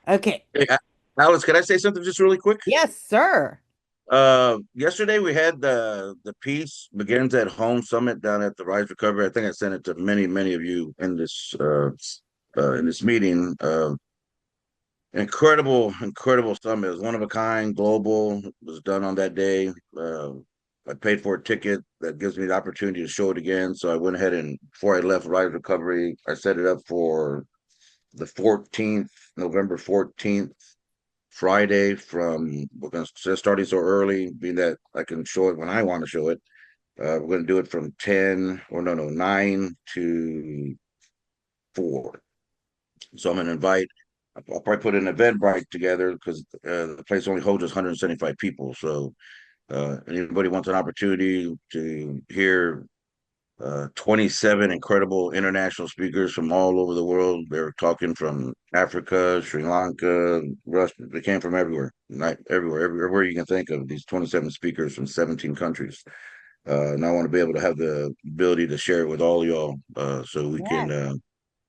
Okay. Hey, Alex, can I say something just really quick? Yes, sir. Yesterday we had the Peace Begins at Home Summit down at the Rise Recovery. I think I sent it to many of you in this meeting. Incredible summit. It was one of a kind, global. It was done on that day. I paid for a ticket that gives me the opportunity to show it again. So I went ahead and before I left Rise Recovery, I set it up for the 14th, November 14th. Friday from we're going to starting so early, being that I can show it when I want to show it. We're going to do it from 10 or no 9 to 4. So I'm going to invite. I'll probably put an Eventbrite together because the place only holds 175 people. So anybody wants an opportunity to hear 27 incredible international speakers from all over the world. They're talking from Africa, Sri Lanka, Russia. They came from everywhere, not everywhere you can think of. These 27 speakers from 17 countries. And I want to be able to have the ability to share it with all y'all, so we can Yes.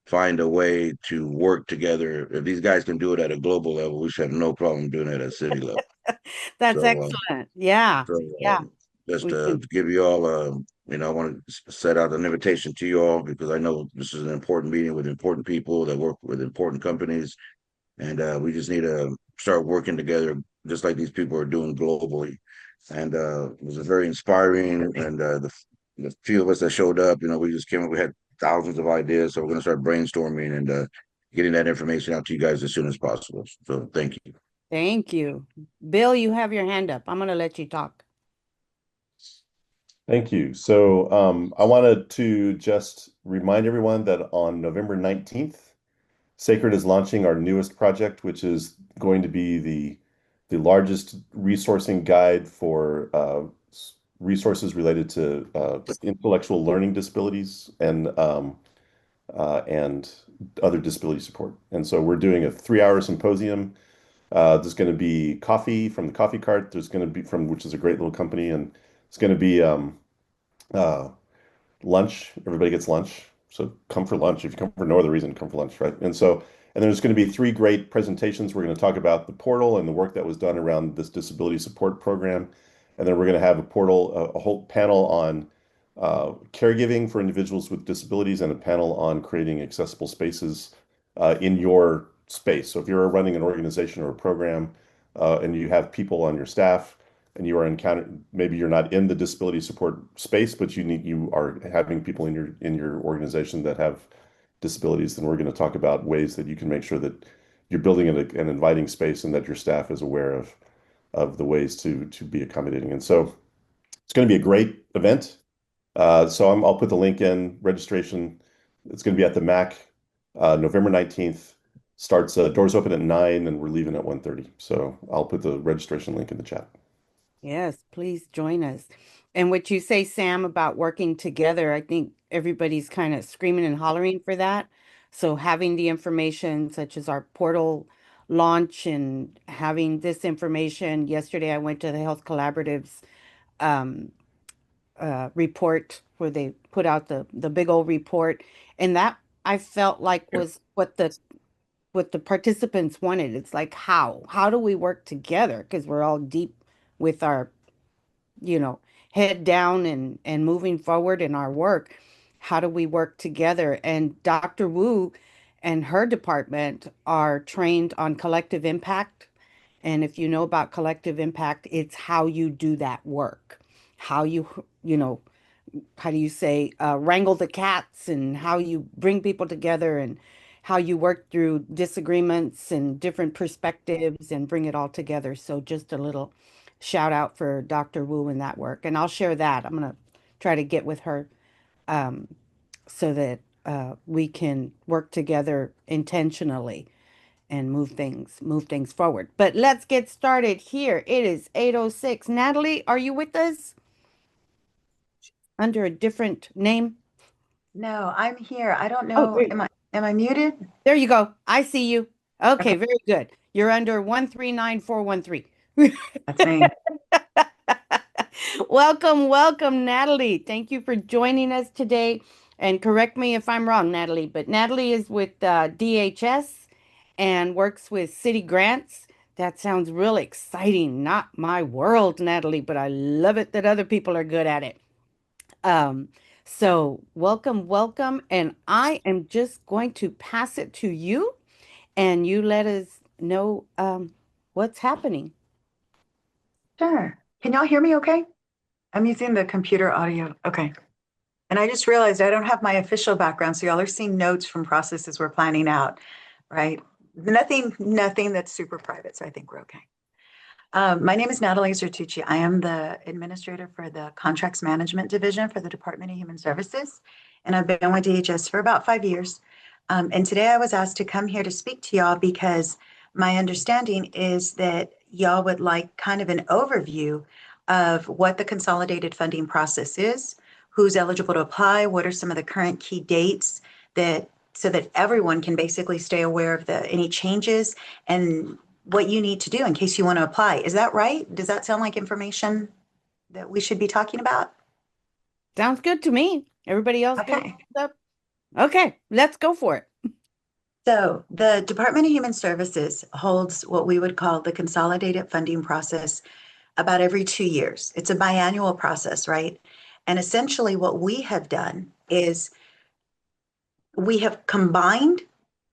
find a way to work together. If these guys can do it at a global level, we should have no problem doing it at city level. That's So, excellent. Yeah. so Yeah. just We to can. give you all, I want to set out an invitation to you all because I know this is an important meeting with important people that work with important companies, and we just need to start working together, just like these people are doing globally. And it was a very inspiring, and the few of us that showed up, we just came up, we had thousands of ideas, so we're going to start brainstorming and getting that information out to you guys as soon as possible. So thank you. Thank you. Bill, you have your hand up. I'm going to let you talk. Thank you. So I wanted to just remind everyone that on November 19th, Sacred is launching our newest project, which is going to be the largest resourcing guide for resources related to intellectual learning disabilities and other disability support. And so we're doing a 3-hour symposium. There's going to be coffee from the Coffee Cart. There's going to be from which is a great little company, and it's going to be uh, lunch. Everybody gets lunch. So come for lunch. If you come for no other reason, come for lunch, right? And there's going to be 3 great presentations. We're going to talk about the portal and the work that was done around this disability support program. And then we're going to have a whole panel on caregiving for individuals with disabilities and a panel on creating accessible spaces in your space. So if you're running an organization or a program and you have people on your staff and you are encountering, maybe you're not in the disability support space, but you are having people in your organization that have disabilities, then we're going to talk about ways that you can make sure that you're building an inviting space and that your staff is aware of the ways to be accommodating. And so it's going to be a great event. I'll put the link in registration. It's going to be at the MAC, November 19th. Starts doors open at 9 and we're leaving at 1:30. So I'll put the registration link in the chat. Yes, please join us. And what you say, Sam, about working together, I think everybody's kind of screaming and hollering for that. So having the information such as our portal launch and having this information. Yesterday, I went to the Health Collaboratives um, report where they put out the big old report, and that I felt like was what the participants wanted. It's like how do we work together? Because we're all deep with our you know, head down and moving forward in our work. How do we work together? And Dr. Wu and her department are trained on collective impact. And if you know about collective impact, it's how you do that work, how how do you say, wrangle the cats and how you bring people together and how you work through disagreements and different perspectives and bring it all together. So just a little shout out for Dr. Wu in that work. And I'll share that. I'm going to try to get with her um, so that we can work together intentionally and move things forward. But let's get started here. It is 8:06. Natalie, are you with us under a different name? No, I'm here. I don't Oh, know. there, Am I muted? there you go. I see you. Okay, Okay, very good. You're under 139413. that's me. Welcome, Natalie. Thank you for joining us today. And correct me if I'm wrong, Natalie, but Natalie is with DHS and works with city grants. That sounds real exciting. Not my world, Natalie, but I love it that other people are good at it. Um, so welcome, welcome. And I am just going to pass it to you and you let us know what's happening. Sure. Can y'all hear me okay? I'm using the computer audio. Okay. And I just realized I don't have my official background, so y'all are seeing notes from processes we're planning out, right? Nothing that's super private, so I think we're okay. My name is Natalie Zertucci. I am the administrator for the Contracts Management Division for the Department of Human Services, and I've been with DHS for about 5 years. And today I was asked to come here to speak to y'all because my understanding is that y'all would like kind of an overview of what the consolidated funding process is, who's eligible to apply, what are some of the current key dates that so that everyone can basically stay aware of any changes and what you need to do in case you want to apply. Is that right? Does that sound like information that we should be talking about? Sounds good to me. Everybody else got Okay. thumbs up? Okay, let's go for it. So the Department of Human Services holds what we would call the consolidated funding process about every 2 years. It's a biannual process, right? And essentially what we have done is we have combined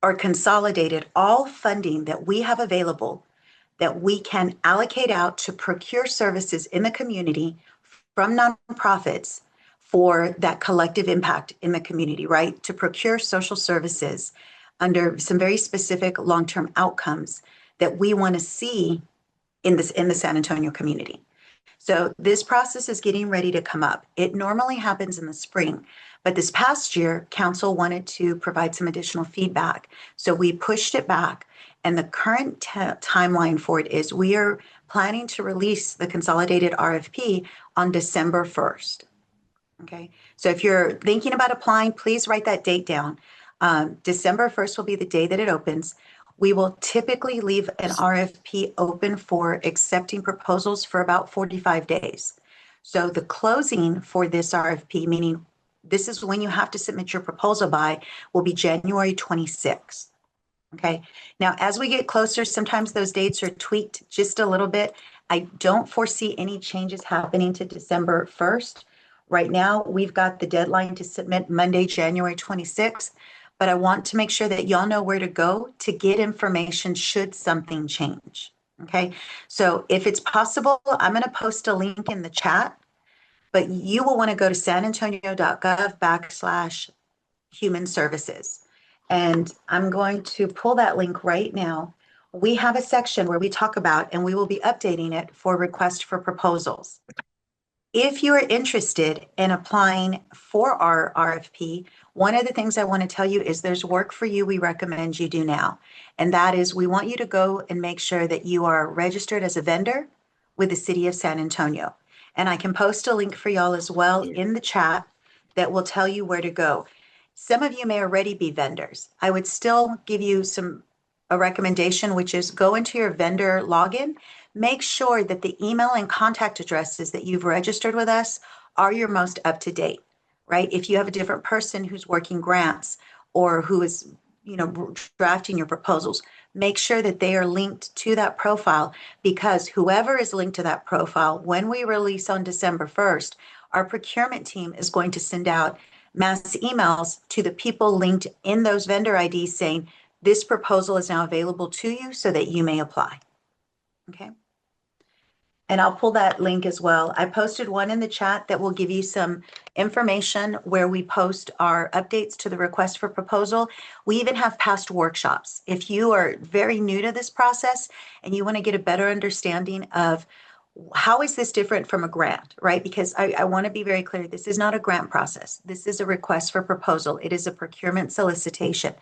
or consolidated all funding that we have available that we can allocate out to procure services in the community from nonprofits for that collective impact in the community, right? To procure social services under some very specific long-term outcomes that we want to see in the San Antonio community. So this process is getting ready to come up. It normally happens in the spring, but this past year, council wanted to provide some additional feedback. So we pushed it back. And the current timeline for it is we are planning to release the consolidated RFP on December 1st. Okay. So if you're thinking about applying, please write that date down. December 1st will be the day that it opens. We will typically leave an RFP open for accepting proposals for about 45 days. So the closing for this RFP, meaning this is when you have to submit your proposal by, will be January 26th. Okay. Now, as we get closer, sometimes those dates are tweaked just a little bit. I don't foresee any changes happening to December 1st. Right now, we've got the deadline to submit Monday, January 26th, but I want to make sure that y'all know where to go to get information should something change. Okay. So if it's possible, I'm going to post a link in the chat, but you will want to go to sanantonio.gov/human services. And I'm going to pull that link right now. We have a section where we talk about, and we will be updating it for request for proposals. If you are interested in applying for our RFP, one of the things I want to tell you is there's work for you we recommend you do now. And that is we want you to go and make sure that you are registered as a vendor with the city of San Antonio. And I can post a link for y'all as well in the chat that will tell you where to go. Some of you may already be vendors. I would still give you a recommendation, which is go into your vendor login. Make sure that the email and contact addresses that you've registered with us are your most up to date, right? If you have a different person who's working grants or who is, drafting your proposals, make sure that they are linked to that profile, because whoever is linked to that profile, when we release on December 1st, our procurement team is going to send out mass emails to the people linked in those vendor IDs saying, this proposal is now available to you so that you may apply. Okay. And I'll pull that link as well. I posted one in the chat that will give you some information where we post our updates to the request for proposal. We even have past workshops. If you are very new to this process and you want to get a better understanding of how is this different from a grant, right? Because I want to be very clear. This is not a grant process. This is a request for proposal. It is a procurement solicitation.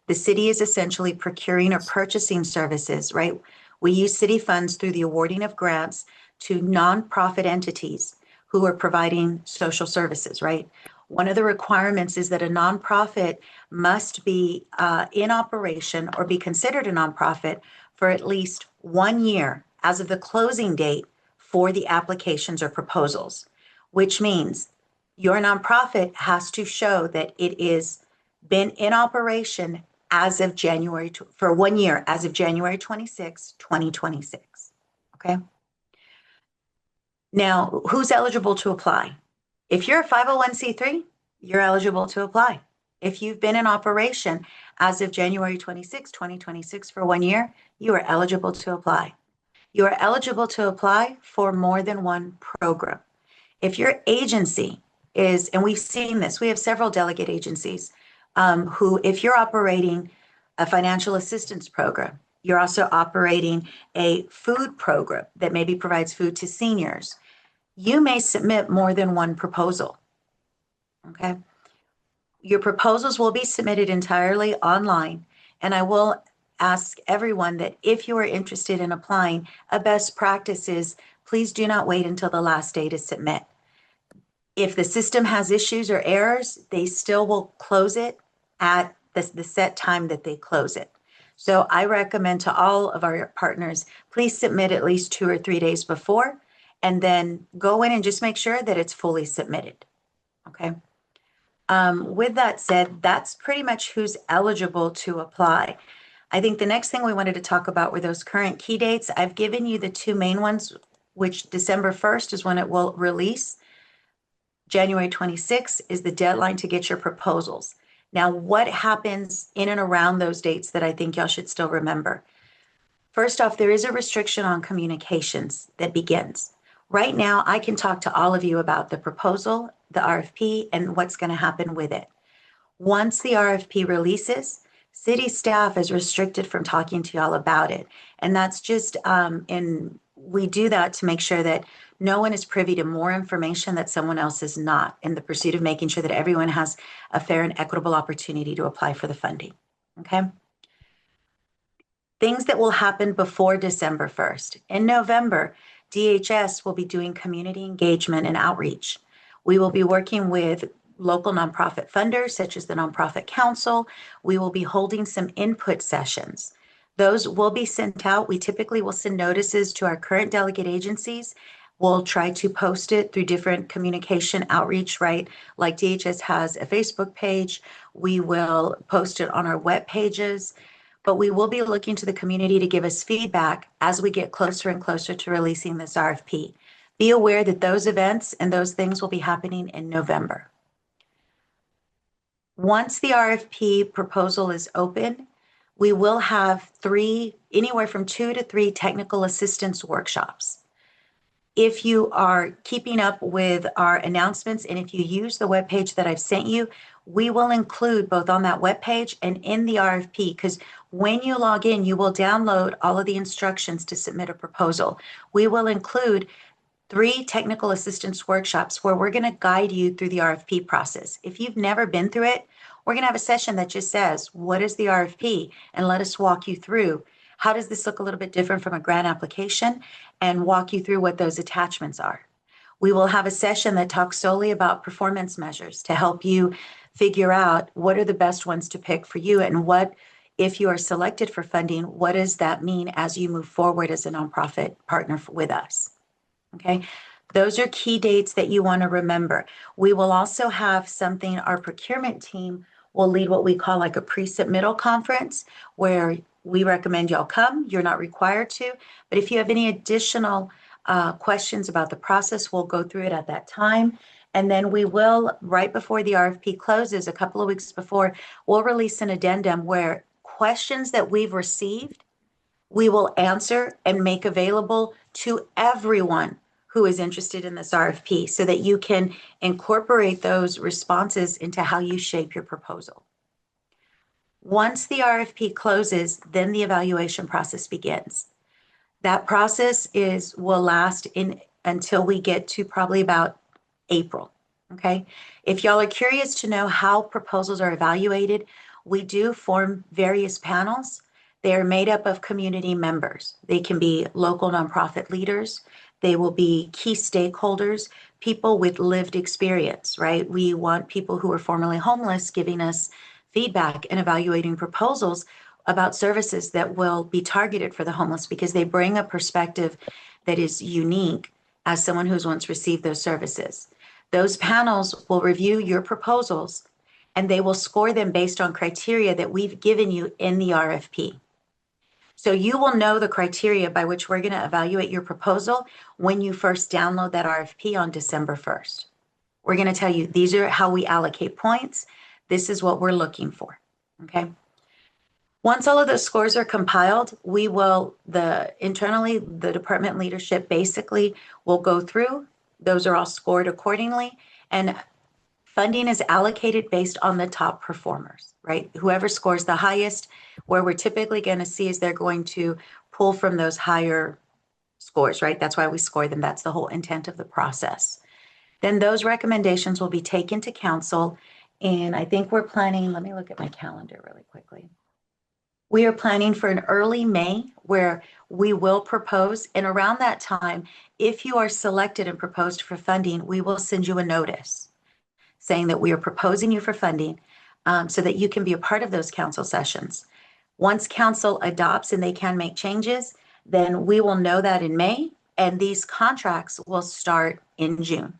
The city is essentially procuring or purchasing services, right? We use city funds through the awarding of grants to nonprofit entities who are providing social services, right? One of the requirements is that a nonprofit must be in operation or be considered a nonprofit for at least 1 year as of the closing date for the applications or proposals, which means your nonprofit has to show that it is been in operation as of January, for 1 year, as of January 26, 2026. Okay. Now, who's eligible to apply? If you're a 501c3, you're eligible to apply. If you've been in operation as of January 26, 2026 for 1 year, you are eligible to apply. You are eligible to apply for more than one program. If your agency is, and we've seen this, we have several delegate agencies who, if you're operating a financial assistance program, you're also operating a food program that maybe provides food to seniors, you may submit more than one proposal. Okay. Your proposals will be submitted entirely online, and I will ask everyone that if you are interested in applying, a best practice is please do not wait until the last day to submit. If the system has issues or errors, they still will close it at the set time that they close it. So I recommend to all of our partners, please submit at least 2 or 3 days before, and then go in and just make sure that it's fully submitted. Okay. With that said, that's pretty much who's eligible to apply. I think the next thing we wanted to talk about were those current key dates. I've given you the 2 main ones, which December 1st is when it will release. January 26th is the deadline to get your proposals. Now, what happens in and around those dates that I think y'all should still remember? First off, there is a restriction on communications that begins. Right now, I can talk to all of you about the proposal, the RFP, and what's going to happen with it. Once the RFP releases, city staff is restricted from talking to y'all about it. And that's just, we do that to make sure that no one is privy to more information that someone else is not, in the pursuit of making sure that everyone has a fair and equitable opportunity to apply for the funding. Okay. Things that will happen before December 1st. In November, DHS will be doing community engagement and outreach. We will be working with local nonprofit funders, such as the Nonprofit Council. We will be holding some input sessions. Those will be sent out. We typically will send notices to our current delegate agencies. We'll try to post it through different communication outreach, right? Like DHS has a Facebook page. We will post it on our web pages. But we will be looking to the community to give us feedback as we get closer and closer to releasing this RFP. Be aware that those events and those things will be happening in November. Once the RFP proposal is open, we will have anywhere from 2 to 3 technical assistance workshops. If you are keeping up with our announcements and if you use the webpage that I've sent you, we will include both on that webpage and in the RFP, because when you log in, you will download all of the instructions to submit a proposal. We will include 3 technical assistance workshops where we're going to guide you through the RFP process. If you've never been through it, we're going to have a session that just says, what is the RFP? And let us walk you through how does this look a little bit different from a grant application, and walk you through what those attachments are. We will have a session that talks solely about performance measures to help you figure out what are the best ones to pick for you, and what, if you are selected for funding, what does that mean as you move forward as a nonprofit partner with us. Okay, those are key dates that you want to remember. We will also have something, our procurement team will lead what we call like a pre-submittal conference, where we recommend y'all come. You're not required to, but if you have any additional questions about the process, we'll go through it at that time. And then we will, right before the RFP closes, a couple of weeks before, we'll release an addendum where questions that we've received, we will answer and make available to everyone who is interested in this RFP, so that you can incorporate those responses into how you shape your proposal. Once the RFP closes, then the evaluation process begins. That process will last until we get to probably about April. Okay. If y'all are curious to know how proposals are evaluated, we do form various panels. They are made up of community members. They can be local nonprofit leaders. They will be key stakeholders, people with lived experience, right? We want people who are formerly homeless giving us feedback and evaluating proposals about services that will be targeted for the homeless, because they bring a perspective that is unique as someone who's once received those services. Those panels will review your proposals and they will score them based on criteria that we've given you in the RFP. So you will know the criteria by which we're going to evaluate your proposal when you first download that RFP on December 1st. We're going to tell you, these are how we allocate points. This is what we're looking for, okay? Once all of those scores are compiled, we will, internally, the department leadership basically will go through. Those are all scored accordingly. And funding is allocated based on the top performers, right? Whoever scores the highest, where we're typically going to see is they're going to pull from those higher scores, right? That's why we score them. That's the whole intent of the process. Then those recommendations will be taken to council. And I think we're planning, let me look at my calendar really quickly. We are planning for an early May where we will propose. And around that time, if you are selected and proposed for funding, we will send you a notice saying that we are proposing you for funding so that you can be a part of those council sessions. Once council adopts and they can make changes, then we will know that in May, and these contracts will start in June.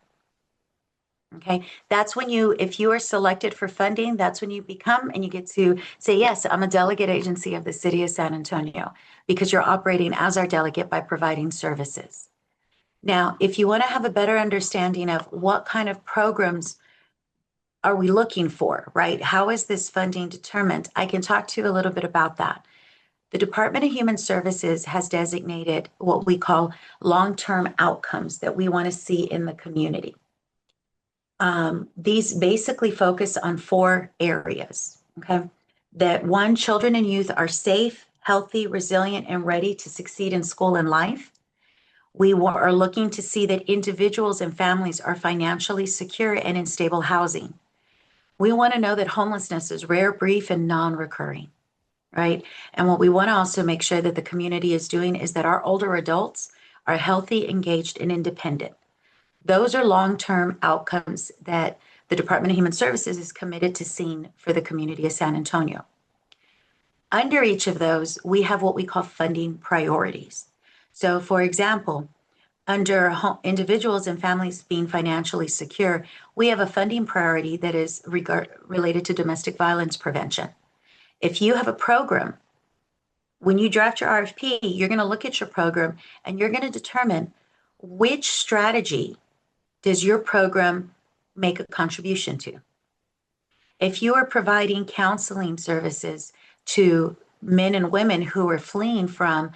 Okay, that's when if you are selected for funding, that's when you become and you get to say, yes, I'm a delegate agency of the city of San Antonio, because you're operating as our delegate by providing services. Now, if you want to have a better understanding of what kind of programs are we looking for, right? How is this funding determined? I can talk to you a little bit about that. The Department of Human Services has designated what we call long-term outcomes that we want to see in the community. These basically focus on 4 areas, okay? That one, children and youth are safe, healthy, resilient, and ready to succeed in school and life. We are looking to see that individuals and families are financially secure and in stable housing. We want to know that homelessness is rare, brief, and non-recurring, right? And what we want to also make sure that the community is doing is that our older adults are healthy, engaged, and independent. Those are long-term outcomes that the Department of Human Services is committed to seeing for the community of San Antonio. Under each of those, we have what we call funding priorities. So, for example, under individuals and families being financially secure, we have a funding priority that is related to domestic violence prevention. If you have a program, when you draft your RFP, you're going to look at your program and you're going to determine which strategy does your program make a contribution to. If you are providing counseling services to men and women who are fleeing from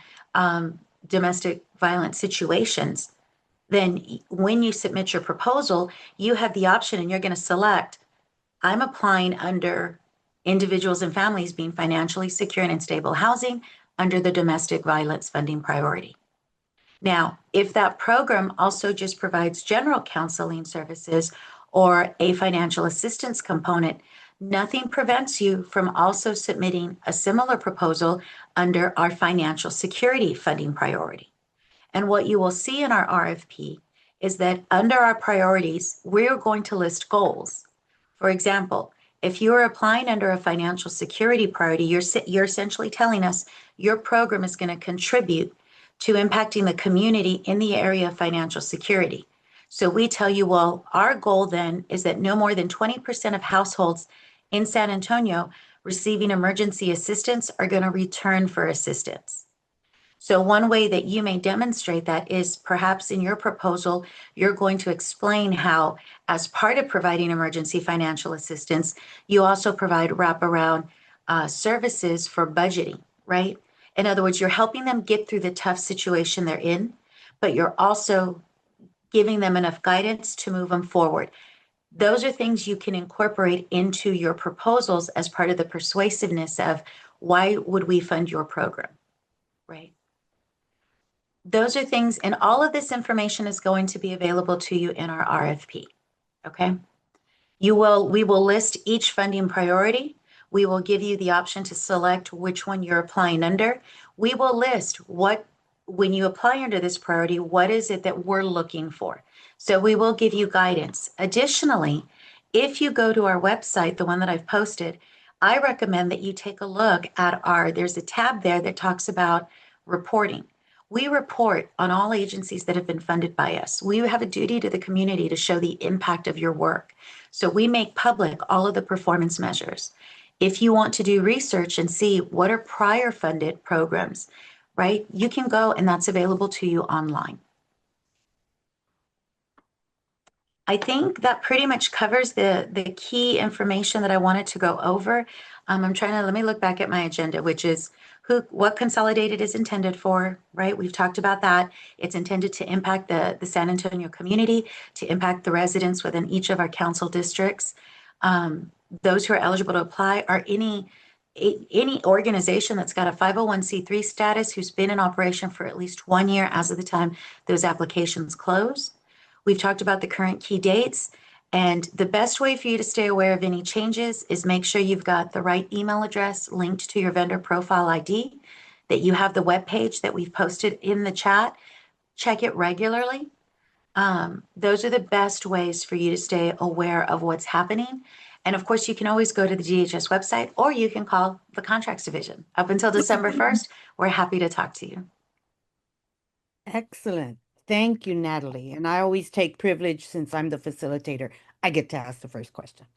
domestic violence situations, then when you submit your proposal, you have the option and you're going to select, I'm applying under individuals and families being financially secure and in stable housing under the domestic violence funding priority. Now, if that program also just provides general counseling services or a financial assistance component, nothing prevents you from also submitting a similar proposal under our financial security funding priority. And what you will see in our RFP is that under our priorities, we're going to list goals. For example, if you're applying under a financial security priority, you're essentially telling us your program is going to contribute to impacting the community in the area of financial security. So we tell you, well, our goal then is that no more than 20% of households in San Antonio receiving emergency assistance are going to return for assistance. So one way that you may demonstrate that is perhaps in your proposal, you're going to explain how, as part of providing emergency financial assistance, you also provide wraparound services for budgeting, right? In other words, you're helping them get through the tough situation they're in, but you're also giving them enough guidance to move them forward. Those are things you can incorporate into your proposals as part of the persuasiveness of why would we fund your program, right? Those are things, and all of this information is going to be available to you in our RFP, okay? We will list each funding priority. We will give you the option to select which one you're applying under. We will list when you apply under this priority, what is it that we're looking for? So we will give you guidance. Additionally, if you go to our website, the one that I've posted, I recommend that you take a look at there's a tab there that talks about reporting. We report on all agencies that have been funded by us. We have a duty to the community to show the impact of your work. So we make public all of the performance measures. If you want to do research and see what are prior funded programs, right, you can go and that's available to you online. I think that pretty much covers the key information that I wanted to go over. Let me look back at my agenda, which is what Consolidated is intended for, right? We've talked about that. It's intended to impact the San Antonio community, to impact the residents within each of our council districts. Those who are eligible to apply are any organization that's got a 501c3 status who's been in operation for at least 1 year as of the time those applications close. We've talked about the current key dates, and the best way for you to stay aware of any changes is make sure you've got the right email address linked to your vendor profile ID, that you have the web page that we've posted in the chat. Check it regularly. Those are the best ways for you to stay aware of what's happening. And of course, you can always go to the DHS website, or you can call the contracts division. Up until December 1st, we're happy to talk to you. Excellent. Thank you, Natalie. And I always take privilege since I'm the facilitator. I get to ask the first question.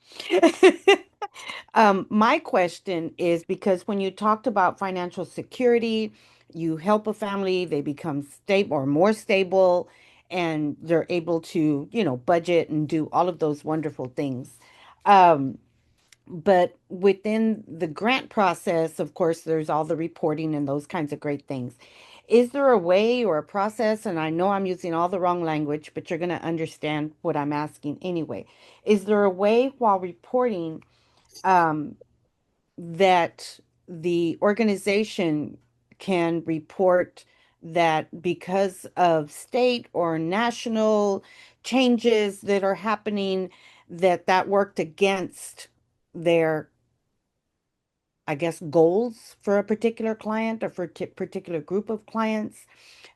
My question is because when you talked about financial security, you help a family, they become stable or more stable, and they're able to, budget and do all of those wonderful things. But within the grant process, of course, there's all the reporting and those kinds of great things. Is there a way or a process? And I know I'm using all the wrong language, but you're going to understand what I'm asking anyway. Is there a way while reporting that the organization can report that because of state or national changes that are happening, that worked against their, I guess, goals for a particular client or for a particular group of clients,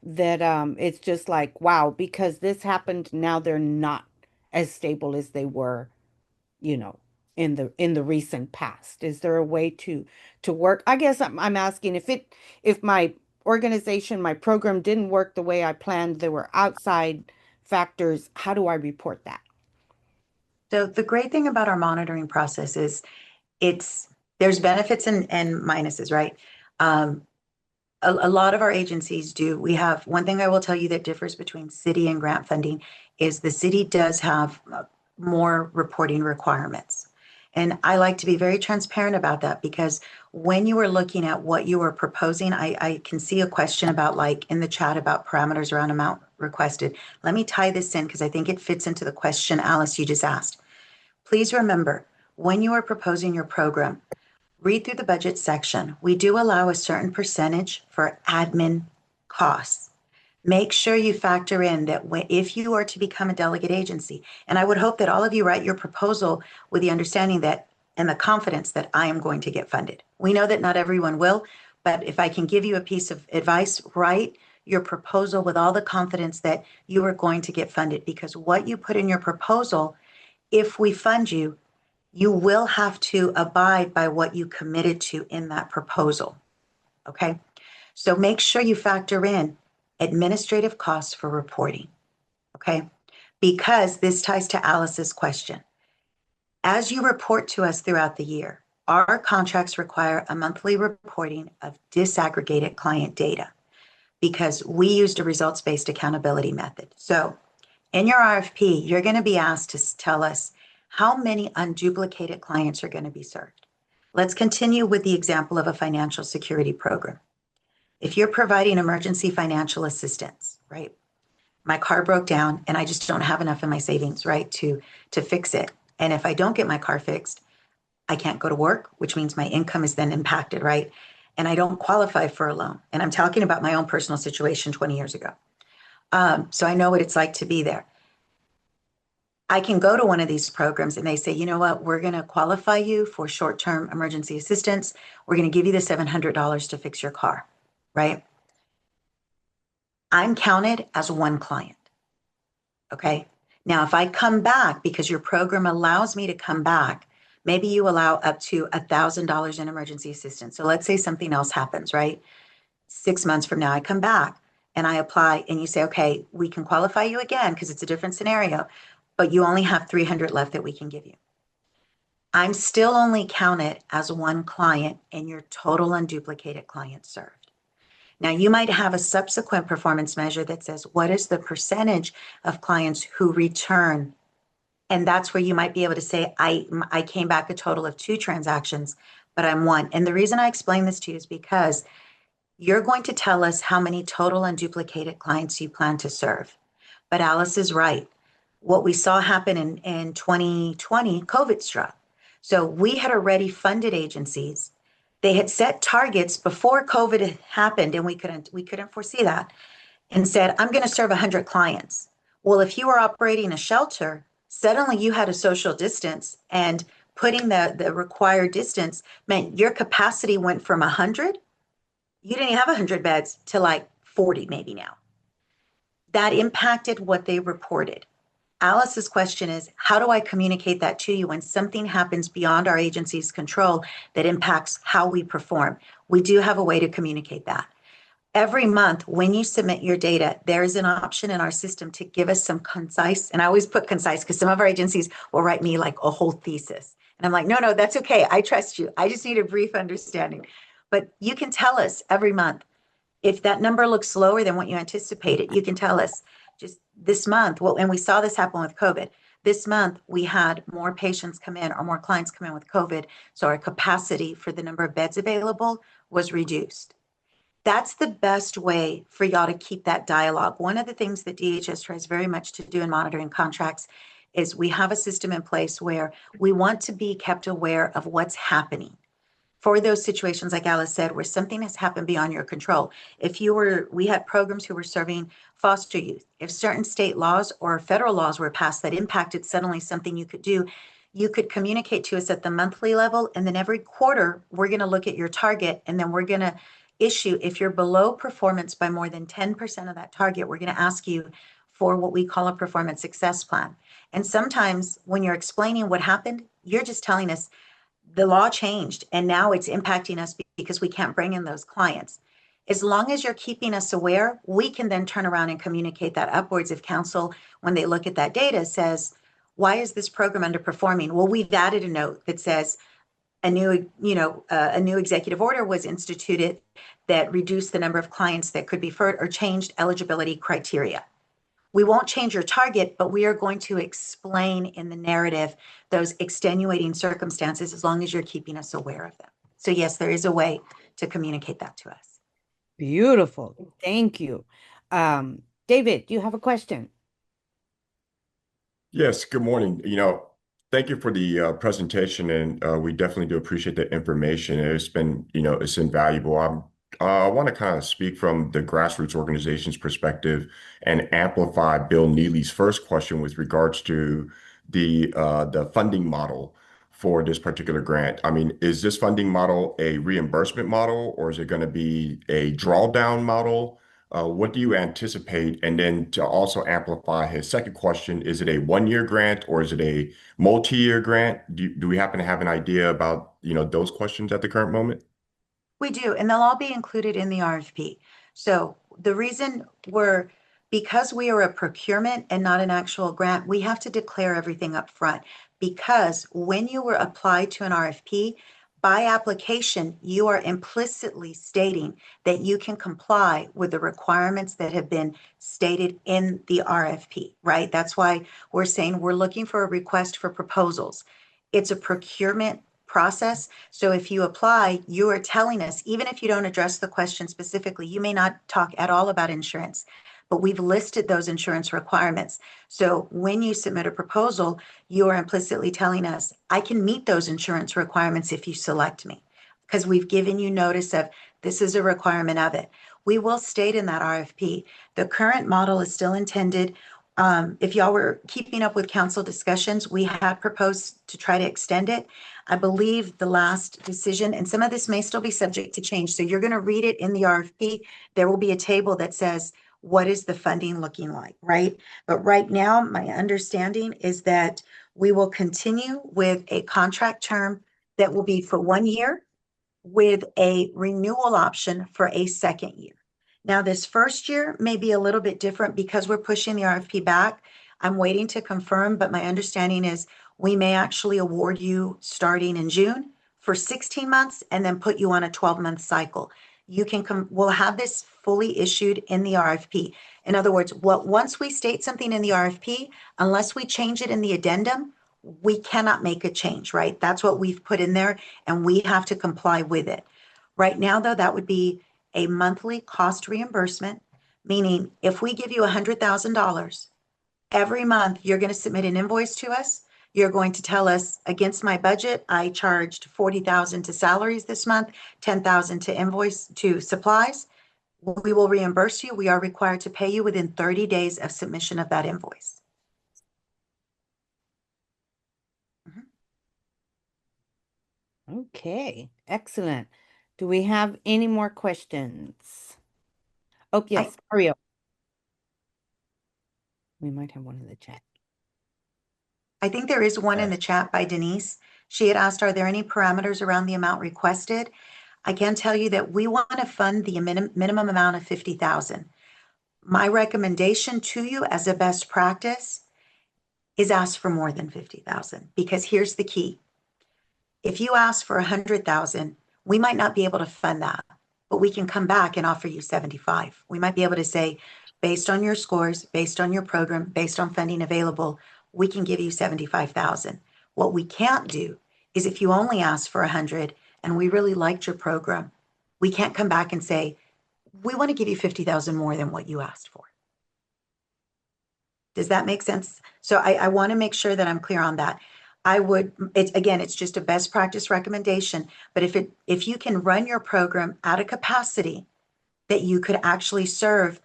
that it's just like, wow, because this happened, now they're not as stable as they were, you know, in the recent past. Is there a way to work? I guess I'm asking if my organization, my program didn't work the way I planned, there were outside factors, how do I report that? So the great thing about our monitoring process is there's benefits and minuses, right? A lot of our agencies do. We have one thing I will tell you that differs between city and grant funding is the city does have more reporting requirements. And I like to be very transparent about that because when you are looking at what you are proposing, I can see a question about, like in the chat, about parameters around amount requested. Let me tie this in because I think it fits into the question, Alice, you just asked. Please remember, when you are proposing your program, read through the budget section. We do allow a certain percentage for admin costs. Make sure you factor in that if you are to become a delegate agency, and I would hope that all of you write your proposal with the understanding that and the confidence that I am going to get funded. We know that not everyone will, but if I can give you a piece of advice, write your proposal with all the confidence that you are going to get funded, because what you put in your proposal, if we fund you, you will have to abide by what you committed to in that proposal, okay? So make sure you factor in administrative costs for reporting, okay? Because this ties to Alice's question. As you report to us throughout the year, our contracts require a monthly reporting of disaggregated client data because we used a results-based accountability method. So in your RFP, you're going to be asked to tell us how many unduplicated clients are going to be served. Let's continue with the example of a financial security program. If you're providing emergency financial assistance, right? My car broke down and I just don't have enough in my savings, right, to fix it. And if I don't get my car fixed, I can't go to work, which means my income is then impacted, right? And I don't qualify for a loan. And I'm talking about my own personal situation 20 years ago. So I know what it's like to be there. I can go to one of these programs and they say, you know what, we're going to qualify you for short-term emergency assistance. We're going to give you the $700 to fix your car, right? I'm counted as one client, okay? Now, if I come back, because your program allows me to come back, maybe you allow up to $1,000 in emergency assistance. So let's say something else happens, right? 6 months from now, I come back and I apply and you say, okay, we can qualify you again because it's a different scenario, but you only have 300 left that we can give you. I'm still only counted as one client in your total unduplicated clients served. Now, you might have a subsequent performance measure that says, what is the percentage of clients who return? And that's where you might be able to say, I came back a total of 2 transactions, but I'm 1. And the reason I explain this to you is because you're going to tell us how many total unduplicated clients you plan to serve. But Alice is right. What we saw happen in 2020, COVID struck. So we had already funded agencies. They had set targets before COVID happened, and we couldn't foresee that, and said, I'm going to serve 100 clients. Well, if you were operating a shelter, suddenly you had a social distance, and putting the required distance meant your capacity went from 100. You didn't have 100 beds to like 40 maybe now. That impacted what they reported. Alice's question is, how do I communicate that to you when something happens beyond our agency's control that impacts how we perform? We do have a way to communicate that. Every month, when you submit your data, there is an option in our system to give us some concise, and I always put concise because some of our agencies will write me like a whole thesis. And I'm like, no, that's okay. I trust you. I just need a brief understanding. But you can tell us every month, if that number looks lower than what you anticipated, you can tell us just this month. Well, and we saw this happen with COVID. This month, we had more patients come in or more clients come in with COVID. So our capacity for the number of beds available was reduced. That's the best way for y'all to keep that dialogue. One of the things that DHS tries very much to do in monitoring contracts is we have a system in place where we want to be kept aware of what's happening. For those situations, like Alice said, where something has happened beyond your control. We had programs who were serving foster youth. If certain state laws or federal laws were passed that impacted suddenly something you could do, you could communicate to us at the monthly level. And then every quarter, we're going to look at your target. And then we're going to issue, if you're below performance by more than 10% of that target, we're going to ask you for what we call a performance success plan. And sometimes when you're explaining what happened, you're just telling us, the law changed and now it's impacting us because we can't bring in those clients. As long as you're keeping us aware, we can then turn around and communicate that upwards if council, when they look at that data, says, why is this program underperforming? Well, we've added a note that says a new executive order was instituted that reduced the number of clients that could be referred or changed eligibility criteria. We won't change your target, but we are going to explain in the narrative those extenuating circumstances as long as you're keeping us aware of them. So yes, there is a way to communicate that to us. Beautiful. Thank you. David, do you have a question? Yes, good morning. Thank you for the presentation, and we definitely do appreciate the information. It's been, it's invaluable. I want to kind of speak from the grassroots organization's perspective and amplify Bill Neely's first question with regards to the funding model for this particular grant. I mean, is this funding model a reimbursement model, or is it going to be a drawdown model? What do you anticipate? And then to also amplify his second question, is it a one-year grant or is it a multi-year grant? Do we happen to have an idea about, those questions at the current moment? We do, and they'll all be included in the RFP. So the reason because we are a procurement and not an actual grant, we have to declare everything up front. Because when you were applied to an RFP, by application, you are implicitly stating that you can comply with the requirements that have been stated in the RFP, right? That's why we're saying we're looking for a request for proposals. It's a procurement process. So if you apply, you are telling us, even if you don't address the question specifically, you may not talk at all about insurance, but we've listed those insurance requirements. So when you submit a proposal, you are implicitly telling us, I can meet those insurance requirements if you select me, because we've given you notice of this is a requirement of it. We will state in that RFP, the current model is still intended. If y'all were keeping up with council discussions, we had proposed to try to extend it. I believe the last decision, and some of this may still be subject to change. So you're going to read it in the RFP. There will be a table that says, what is the funding looking like, right? But right now, my understanding is that we will continue with a contract term that will be for 1 year with a renewal option for a second year. Now, this first year may be a little bit different because we're pushing the RFP back. I'm waiting to confirm, but my understanding is we may actually award you starting in June for 16 months and then put you on a 12-month cycle. We'll have this fully issued in the RFP. In other words, once we state something in the RFP, unless we change it in the addendum, we cannot make a change, right? That's what we've put in there, and we have to comply with it. Right now, though, that would be a monthly cost reimbursement, meaning if we give you $100,000, every month you're going to submit an invoice to us. You're going to tell us, against my budget, I charged 40,000 to salaries this month, 10,000 to supplies. We will reimburse you. We are required to pay you within 30 days of submission of that invoice. Okay, excellent. Do we have any more questions? Oh, yes, Mario. We might have one in the chat. I think there is one in the chat by Denise. She had asked, are there any parameters around the amount requested? I can tell you that we want to fund the minimum amount of 50,000. My recommendation to you as a best practice is ask for more than 50,000, because here's the key. If you ask for 100,000, we might not be able to fund that, but we can come back and offer you 75. We might be able to say, based on your scores, based on your program, based on funding available, we can give you 75,000. What we can't do is if you only ask for 100 and we really liked your program, we can't come back and say, we want to give you 50,000 more than what you asked for. Does that make sense? So I want to make sure that I'm clear on that. It's just a best practice recommendation, but if you can run your program at a capacity that you could actually serve,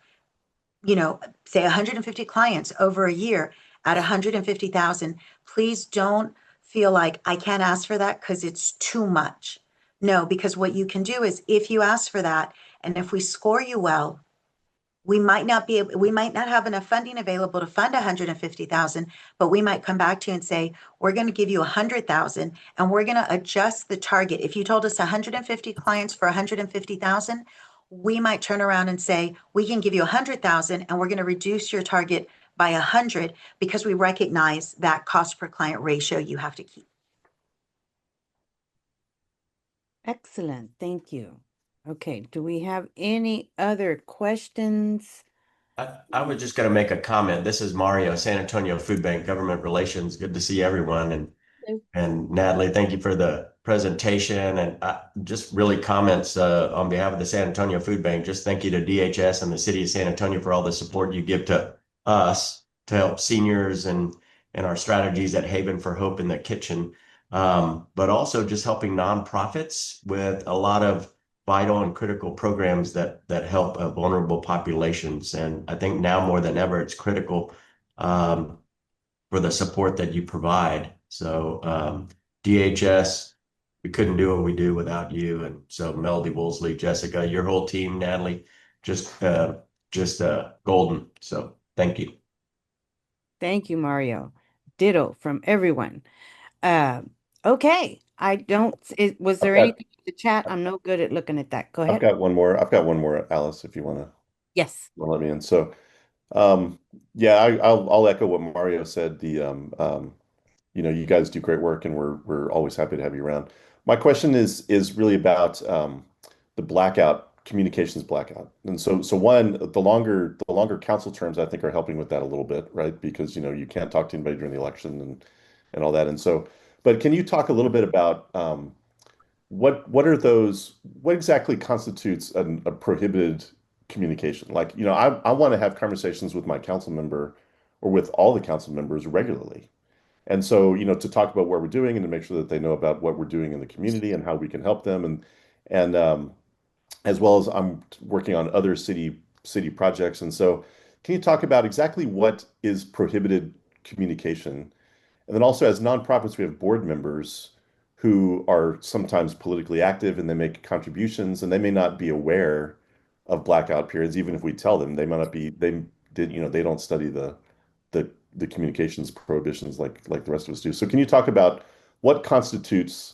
say 150 clients over a year at 150,000, please don't feel like I can't ask for that because it's too much. No, because what you can do is if you ask for that, and if we score you well, we might not have enough funding available to fund 150,000, but we might come back to you and say, we're going to give you 100,000 and we're going to adjust the target. If you told us 150 clients for 150,000, we might turn around and say, we can give you 100,000 and we're going to reduce your target by 100 because we recognize that cost per client ratio you have to keep. Excellent, thank you. Okay, do we have any other questions? I was just going to make a comment. This is Mario, San Antonio Food Bank Government Relations. Good to see everyone. And Natalie, thank you for the presentation. And just really comments on behalf of the San Antonio Food Bank. Just thank you to DHS and the city of San Antonio for all the support you give to us to help seniors and our strategies at Haven for Hope in the Kitchen. But also just helping nonprofits with a lot of vital and critical programs that help vulnerable populations. And I think now more than ever, it's critical for the support that you provide. So DHS, we couldn't do what we do without you. And so Melody Woolsey, Jessica, your whole team, Natalie, just golden. So thank you. Thank you, Mario. Ditto from everyone. Okay, was there anything in the chat? I'm no good at looking at that. Go ahead. I've got one more, Alice, if you want to. Yes. Let me in. So, yeah, I'll echo what Mario said. You guys do great work, and we're always happy to have you around. My question is really about the communications blackout. And so one, the longer council terms, I think, are helping with that a little bit, right? Because you can't talk to anybody during the election and all that. And so, but can you talk a little bit about what exactly constitutes a prohibited communication? Like, I want to have conversations with my council member or with all the council members regularly. And so, to talk about what we're doing and to make sure that they know about what we're doing in the community and how we can help them. And as well as I'm working on other city projects. And so can you talk about exactly what is prohibited communication? And then also as nonprofits, we have board members who are sometimes politically active and they make contributions and they may not be aware of blackout periods, even if we tell them. They might not be, they don't study the communications prohibitions like the rest of us do. So can you talk about what constitutes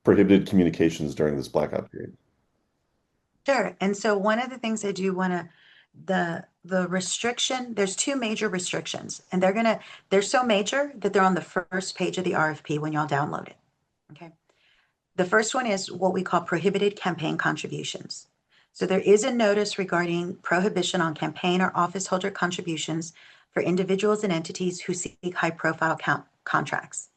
prohibited communications during this blackout period? Sure. And so one of the things I do want to, the restriction, there's two major restrictions, and they're so major that they're on the first page of the RFP when y'all download it. Okay. The first one is what we call prohibited campaign contributions. So there is a notice regarding prohibition on campaign or office holder contributions for individuals and entities who seek high profile contracts.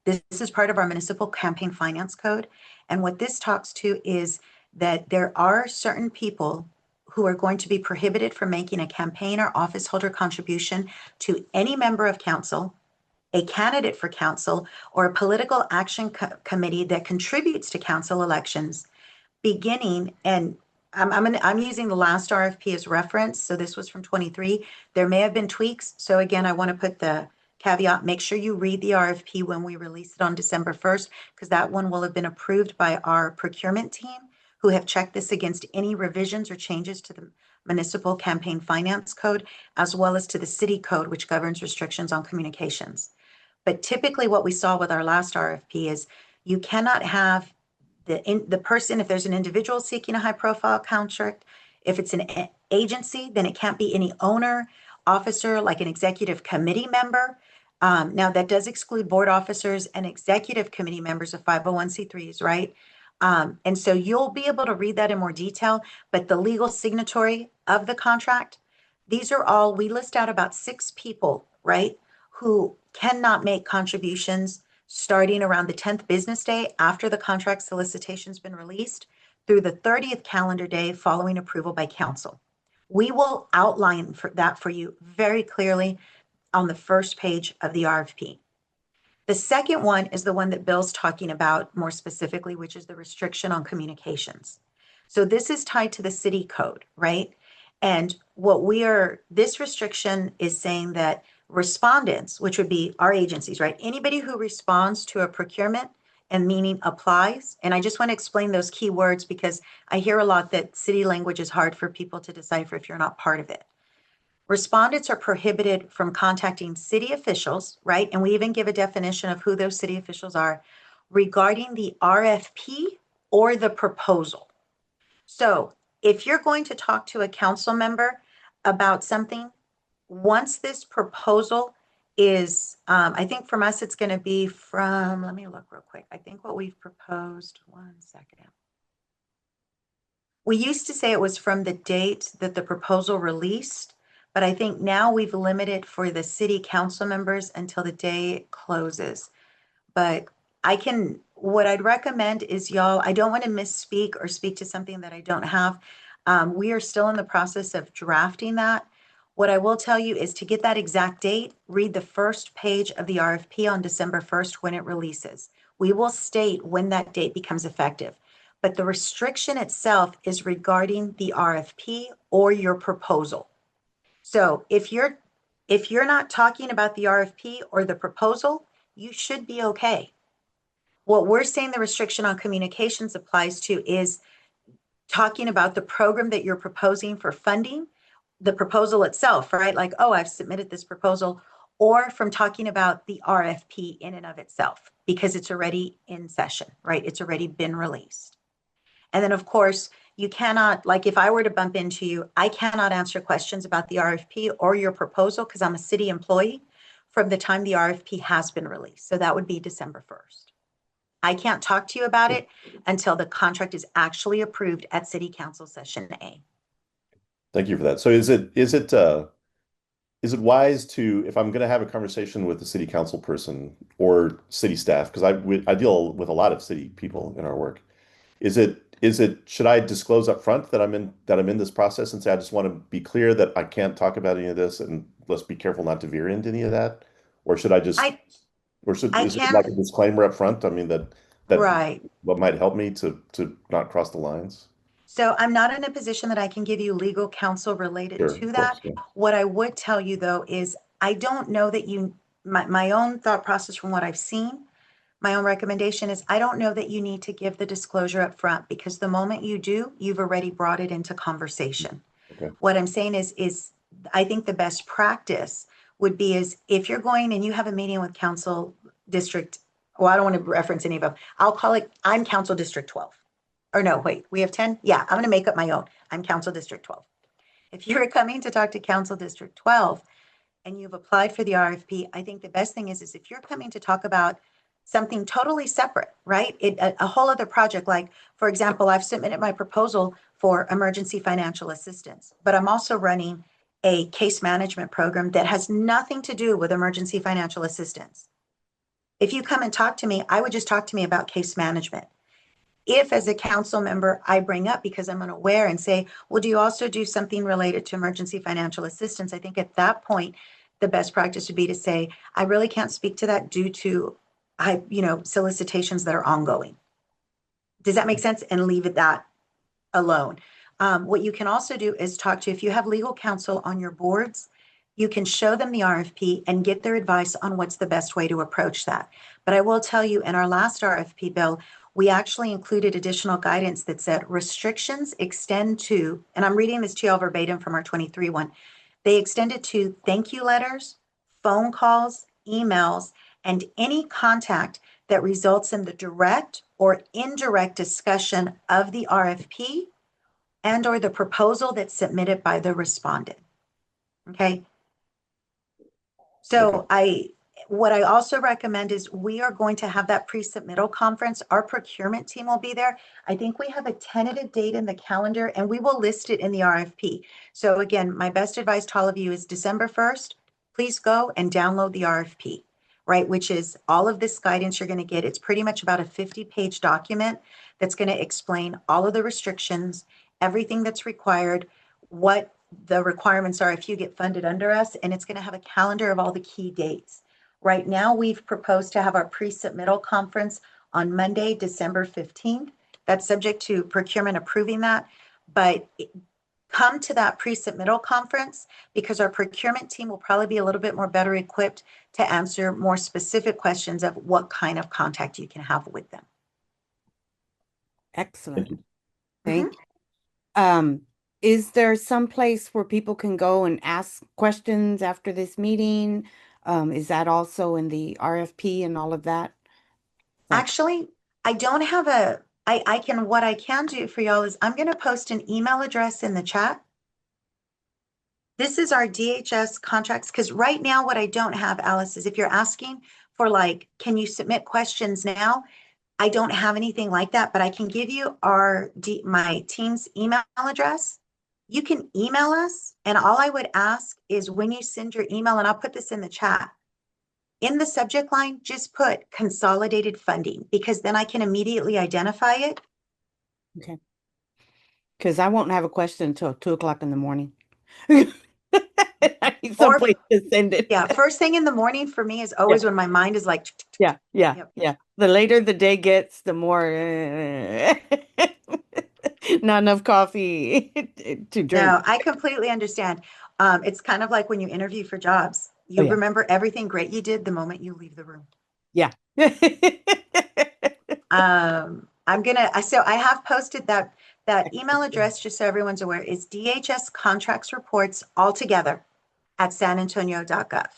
This is part of our municipal campaign finance code. And what this talks to is that there are certain people who are going to be prohibited from making a campaign or office holder contribution to any member of council, a candidate for council, or a political action committee that contributes to council elections beginning, and I'm using the last RFP as reference, so this was from 23. There may have been tweaks. So again, I want to put the caveat, make sure you read the RFP when we release it on December 1st, because that one will have been approved by our procurement team, who have checked this against any revisions or changes to the municipal campaign finance code, as well as to the city code, which governs restrictions on communications. But typically what we saw with our last RFP is you cannot have the person, if there's an individual seeking a high profile contract, if it's an agency, then it can't be any owner, officer, like an executive committee member. Now that does exclude board officers and executive committee members of 501c3s, right? And so you'll be able to read that in more detail, but the legal signatory of the contract, these are all, we list out about 6 people, right, who cannot make contributions starting around the 10th business day after the contract solicitation's been released through the 30th calendar day following approval by council. We will outline that for you very clearly on the first page of the RFP. The second one is the one that Bill's talking about more specifically, which is the restriction on communications. So this is tied to the city code, right? And this restriction is saying that respondents, which would be our agencies, right? Anybody who responds to a procurement and meaning applies. And I just want to explain those key words because I hear a lot that city language is hard for people to decipher if you're not part of it. Respondents are prohibited from contacting city officials, right? And we even give a definition of who those city officials are regarding the RFP or the proposal. So if you're going to talk to a council member about something, once this proposal is, I think from us, it's going to be from, let me look real quick. I think what we've proposed, one second. We used to say it was from the date that the proposal released, but I think now we've limited for the city council members until the day it closes. But what I'd recommend is y'all, I don't want to misspeak or speak to something that I don't have. We are still in the process of drafting that. What I will tell you is to get that exact date, read the first page of the RFP on December 1st when it releases. We will state when that date becomes effective. But the restriction itself is regarding the RFP or your proposal. So if you're not talking about the RFP or the proposal, you should be okay. What we're saying the restriction on communications applies to is talking about the program that you're proposing for funding, the proposal itself, right? Like, oh, I've submitted this proposal, or from talking about the RFP in and of itself, because it's already in session, right? It's already been released. And then of course, you cannot, like if I were to bump into you, I cannot answer questions about the RFP or your proposal because I'm a city employee from the time the RFP has been released. So that would be December 1st. I can't talk to you about it until the contract is actually approved at City Council Session A. Thank you for that. So is it wise to, if I'm going to have a conversation with the city council person or city staff, because I deal with a lot of city people in our work, should I disclose up front that I'm in this process and say I just want to be clear that I can't talk about any of this and let's be careful not to veer into any of that? Or should I just is it like a disclaimer up front? I mean that right. What might help me to not cross the lines? So I'm not in a position that I can give you legal counsel related to that. Course, yeah. What I would tell you though is I don't know that my own thought process from what I've seen, my own recommendation is I don't know that you need to give the disclosure up front because the moment you do, you've already brought it into conversation. Okay. What I'm saying is I think the best practice would be is if you're going and you have a meeting with council district, well, I don't want to reference any of them. I'll call it, I'm council district 12. or no, wait, we have 10? Yeah, I'm going to make up my own. I'm Council District 12. If you're coming to talk to Council District 12 and you've applied for the RFP, I think the best thing is if you're coming to talk about something totally separate, right? A whole other project, like, for example, I've submitted my proposal for emergency financial assistance, but I'm also running a case management program that has nothing to do with emergency financial assistance. If you come and talk to me, I would just talk to me about case management. If as a council member, I bring up because I'm unaware and say, well, do you also do something related to emergency financial assistance? I think at that point, the best practice would be to say, I really can't speak to that due to solicitations that are ongoing. Does that make sense? And leave it that alone. What you can also do is talk to, if you have legal counsel on your boards, you can show them the RFP and get their advice on what's the best way to approach that. But I will tell you, in our last RFP bill, we actually included additional guidance that said restrictions extend to, and I'm reading this to y'all verbatim from our 23 one, they extended to thank you letters, phone calls, emails, and any contact that results in the direct or indirect discussion of the RFP and or the proposal that's submitted by the respondent. Okay. So what I also recommend is we are going to have that pre-submittal conference. Our procurement team will be there. I think we have a tentative date in the calendar and we will list it in the RFP. So again, my best advice to all of you is December 1st, please go and download the RFP, right? Which is all of this guidance you're going to get. It's pretty much about a 50-page document that's going to explain all of the restrictions, everything that's required, what the requirements are if you get funded under us, and it's going to have a calendar of all the key dates. Right now, we've proposed to have our pre-submittal conference on Monday, December 15th. That's subject to procurement approving that, but come to that pre-submittal conference because our procurement team will probably be a little bit more better equipped to answer more specific questions of what kind of contact you can have with them. Excellent. Thank you. Thank you. Is there some place where people can go and ask questions after this meeting? Is that also in the RFP and all of that? Actually, I don't have what I can do for y'all is I'm going to post an email address in the chat. This is our DHS contracts, because right now what I don't have, Alice, is if you're asking for like, can you submit questions now? I don't have anything like that, but I can give you my team's email address. You can email us, and all I would ask is when you send your email, and I'll put this in the chat, in the subject line, just put consolidated funding, because then I can immediately identify it. Okay. Because I won't have a question until 2 o'clock in the morning. I need someplace to send it. Yeah, first thing in the morning for me is always when my mind is like, Yeah. Yep. The later the day gets, the more not enough coffee to drink. No, I completely understand. It's kind of like when you interview for jobs. You yeah. remember everything great you did the moment you leave the room. Yeah. So I have posted that email address, just so everyone's aware, is DHS contracts reports all together at sanantonio.gov.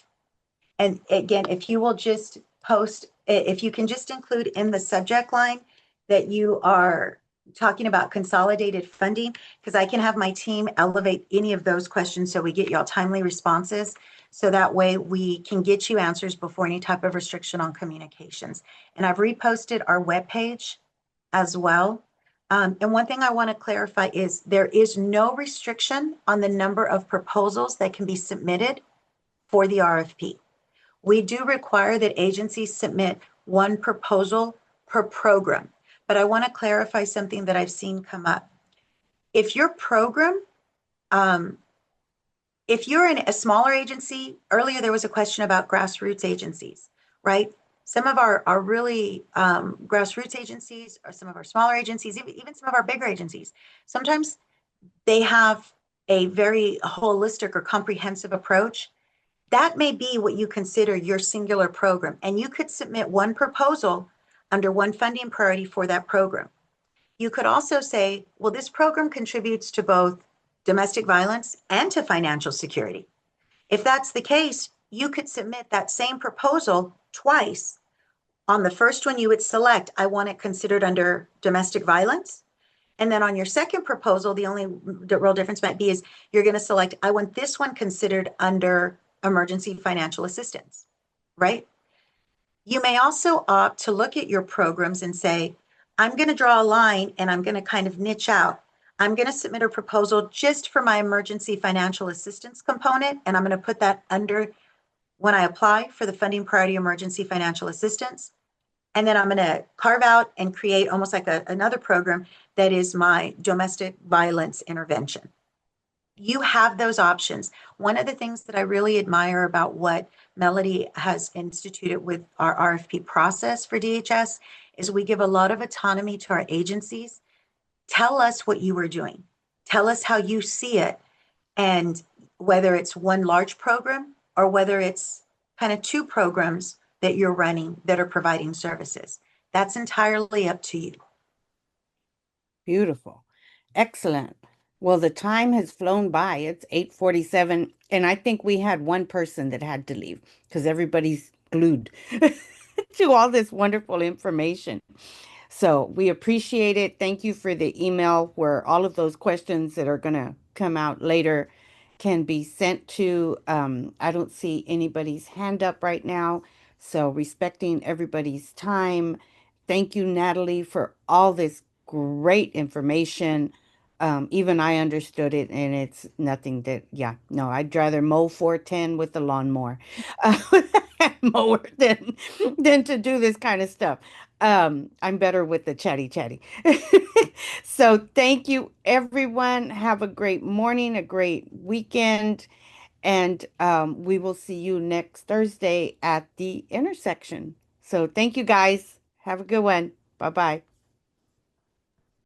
And again, if you will just post, if you can just include in the subject line that you are talking about consolidated funding, because I can have my team elevate any of those questions so we get y'all timely responses. So that way we can get you answers before any type of restriction on communications. And I've reposted our webpage as well. And one thing I want to clarify is there is no restriction on the number of proposals that can be submitted for the RFP. We do require that agencies submit one proposal per program, but I want to clarify something that I've seen come up. If your program, if you're in a smaller agency, earlier there was a question about grassroots agencies, right? Some of our really grassroots agencies, or some of our smaller agencies, even some of our bigger agencies, sometimes they have a very holistic or comprehensive approach. That may be what you consider your singular program, and you could submit one proposal under one funding priority for that program. You could also say, well, this program contributes to both domestic violence and to financial security. If that's the case, you could submit that same proposal twice. On the first one, you would select, I want it considered under domestic violence. And then on your second proposal, the only real difference might be is you're going to select, I want this one considered under emergency financial assistance, right? You may also opt to look at your programs and say, I'm going to draw a line and I'm going to kind of niche out. I'm going to submit a proposal just for my emergency financial assistance component, and I'm going to put that under when I apply for the funding priority emergency financial assistance. And then I'm going to carve out and create almost like another program that is my domestic violence intervention. You have those options. One of the things that I really admire about what Melody has instituted with our RFP process for DHS is we give a lot of autonomy to our agencies. Tell us what you are doing. Tell us how you see it. And whether it's one large program or whether it's kind of two programs that you're running that are providing services. That's entirely up to you. Beautiful. Excellent. Well, the time has flown by. It's 8:47, and I think we had one person that had to leave because everybody's glued to all this wonderful information. So we appreciate it. Thank you for the email where all of those questions that are going to come out later can be sent to. I don't see anybody's hand up right now. So respecting everybody's time. Thank you, Natalie, for all this great information. Even I understood it, and it's nothing that, yeah, no, I'd rather mow 410 with the lawnmower mower than to do this kind of stuff. I'm better with the chatty chatty. So thank you, everyone. Have a great morning, a great weekend, and we will see you next Thursday at the intersection. So thank you, guys. Have a good one. Bye-bye.